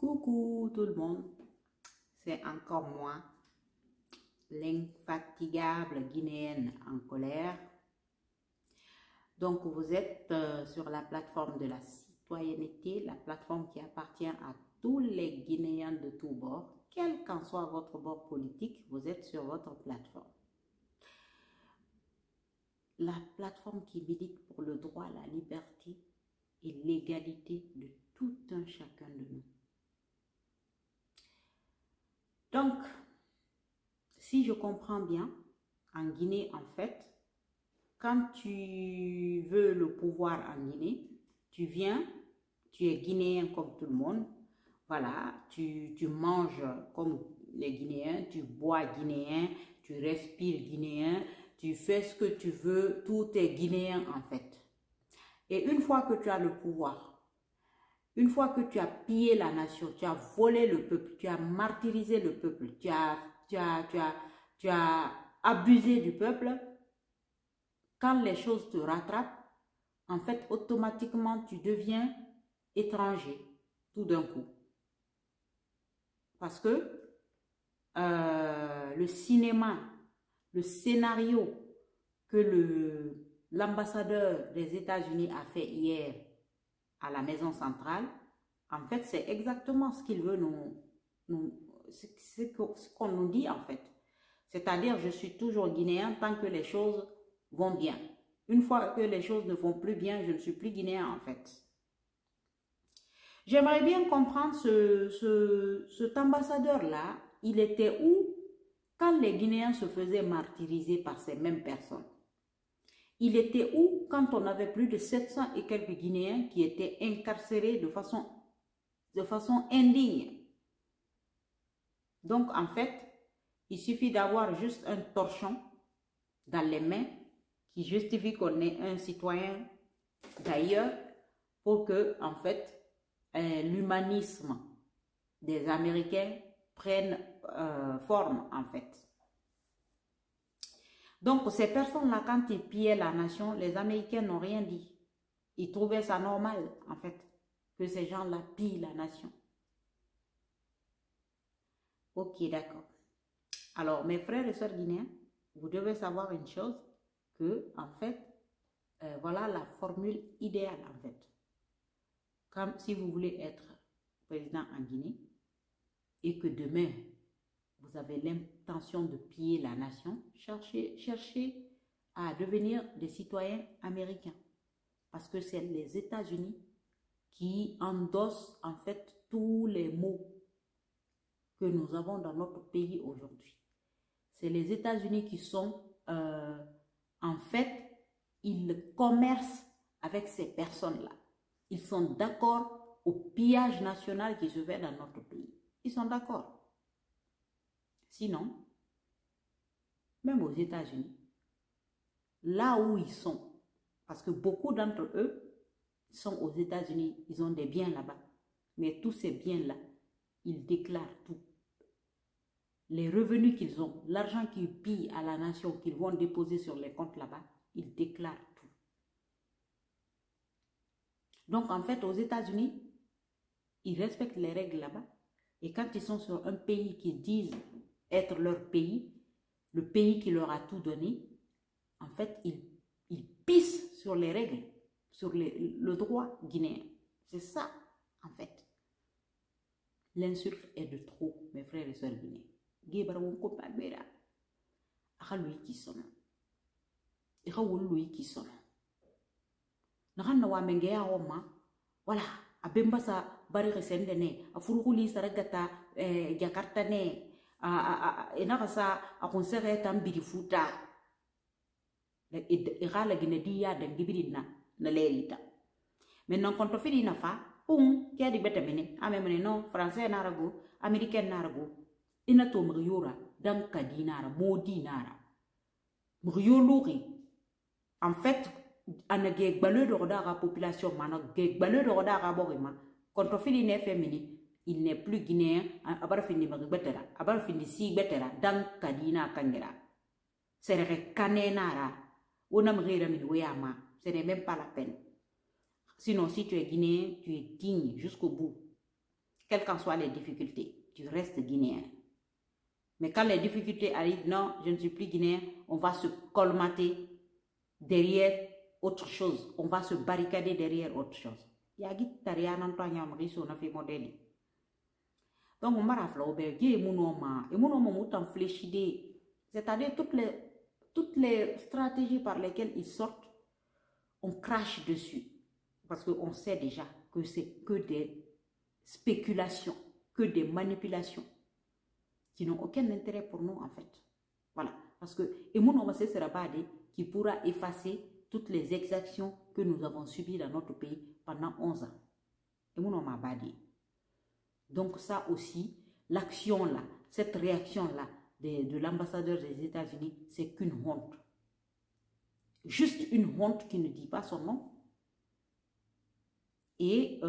Coucou tout le monde, c'est encore moi, l'infatigable Guinéenne en colère. Donc vous êtes sur la plateforme de la citoyenneté, la plateforme qui appartient à tous les Guinéens de tous bords, quel qu'en soit votre bord politique, vous êtes sur votre plateforme. La plateforme qui milite pour le droit, la liberté et l'égalité de tout un chacun de nous. Donc, si je comprends bien, en Guinée, en fait, quand tu veux le pouvoir en Guinée, tu viens, tu es guinéen comme tout le monde, voilà, tu manges comme les Guinéens, tu bois guinéen, tu respires guinéen, tu fais ce que tu veux, tout est guinéen en fait. Et une fois que tu as le pouvoir, une fois que tu as pillé la nation, tu as volé le peuple, tu as martyrisé le peuple, tu as abusé du peuple, quand les choses te rattrapent, en fait, automatiquement, tu deviens étranger, tout d'un coup. Parce que le cinéma, le scénario que l'ambassadeur des États-Unis a fait hier à la maison centrale, en fait, c'est exactement ce qu'il veut ce qu'on nous dit en fait. C'est-à-dire, je suis toujours guinéen tant que les choses vont bien. Une fois que les choses ne vont plus bien, je ne suis plus guinéen en fait. J'aimerais bien comprendre cet ambassadeur-là, il était où quand les Guinéens se faisaient martyriser par ces mêmes personnes? Il était où quand on avait plus de 700 et quelques Guinéens qui étaient incarcérés de façon indigne? Donc, en fait, il suffit d'avoir juste un torchon dans les mains qui justifie qu'on est un citoyen d'ailleurs pour que, en fait, l'humanisme des Américains prenne forme, en fait. Donc, ces personnes-là, quand ils pillaient la nation, les Américains n'ont rien dit. Ils trouvaient ça normal, en fait, que ces gens-là pillent la nation. Ok, d'accord. Alors, mes frères et sœurs guinéens, vous devez savoir une chose, que, en fait, voilà la formule idéale, en fait. Comme si vous voulez être président en Guinée et que demain, vous avez l'intention de piller la nation, cherchez à devenir des citoyens américains. Parce que c'est les États-Unis qui endossent en fait tous les maux que nous avons dans notre pays aujourd'hui. C'est les États-Unis qui sont, en fait, ils commercent avec ces personnes-là. Ils sont d'accord au pillage national qui se fait dans notre pays. Ils sont d'accord. Sinon, même aux États-Unis, là où ils sont, parce que beaucoup d'entre eux sont aux États-Unis, ils ont des biens là-bas, mais tous ces biens-là, ils déclarent tout. Les revenus qu'ils ont, l'argent qu'ils pillent à la nation, qu'ils vont déposer sur les comptes là-bas, ils déclarent tout. Donc, en fait, aux États-Unis, ils respectent les règles là-bas. Et quand ils sont sur un pays qui disent être leur pays, le pays qui leur a tout donné, en fait, ils pissent sur les règles, sur le droit guinéen. C'est ça, en fait. L'insulte est de trop, mes frères et sœurs guinéens. Voilà, a bembasa bari resende ne a furukuli saragata Jakarta ne enakasa a konsere tambiri futa igala ginedia da gibirina na lerita maintenant quand on fait na fa qui a dit betamene amemene non français narago américain narago ina to mriyora dan kadinara modinara mriyolori en fait ana ge gbaleu de rodara population mana ge gbaleu de rodara borima quand on fait une féminine il n'est plus guinéen abar fini magbetera abar fini si betera dan kadina kangera c'est kanenara ona mrira min weyama ce n'est même pas la peine. Sinon si tu es guinéen tu es digne jusqu'au bout. quelles qu'en soient les difficultés, tu restes guinéen. Mais quand les difficultés arrivent, non, je ne suis plus guinéen, on va se colmater derrière autre chose. On va se barricader derrière autre chose. Donc, on va c'est-à-dire toutes les stratégies par lesquelles ils sortent, on crache dessus. Parce qu'on sait déjà que c'est que des spéculations, que des manipulations qui n'ont aucun intérêt pour nous en fait. Voilà. Parce que Emounoma Serabade qui pourra effacer toutes les exactions que nous avons subies dans notre pays pendant 11 ans. Emounoma Badi. Donc ça aussi, l'action là, cette réaction là de l'ambassadeur des États-Unis, c'est qu'une honte. Juste une honte qui ne dit pas son nom. Et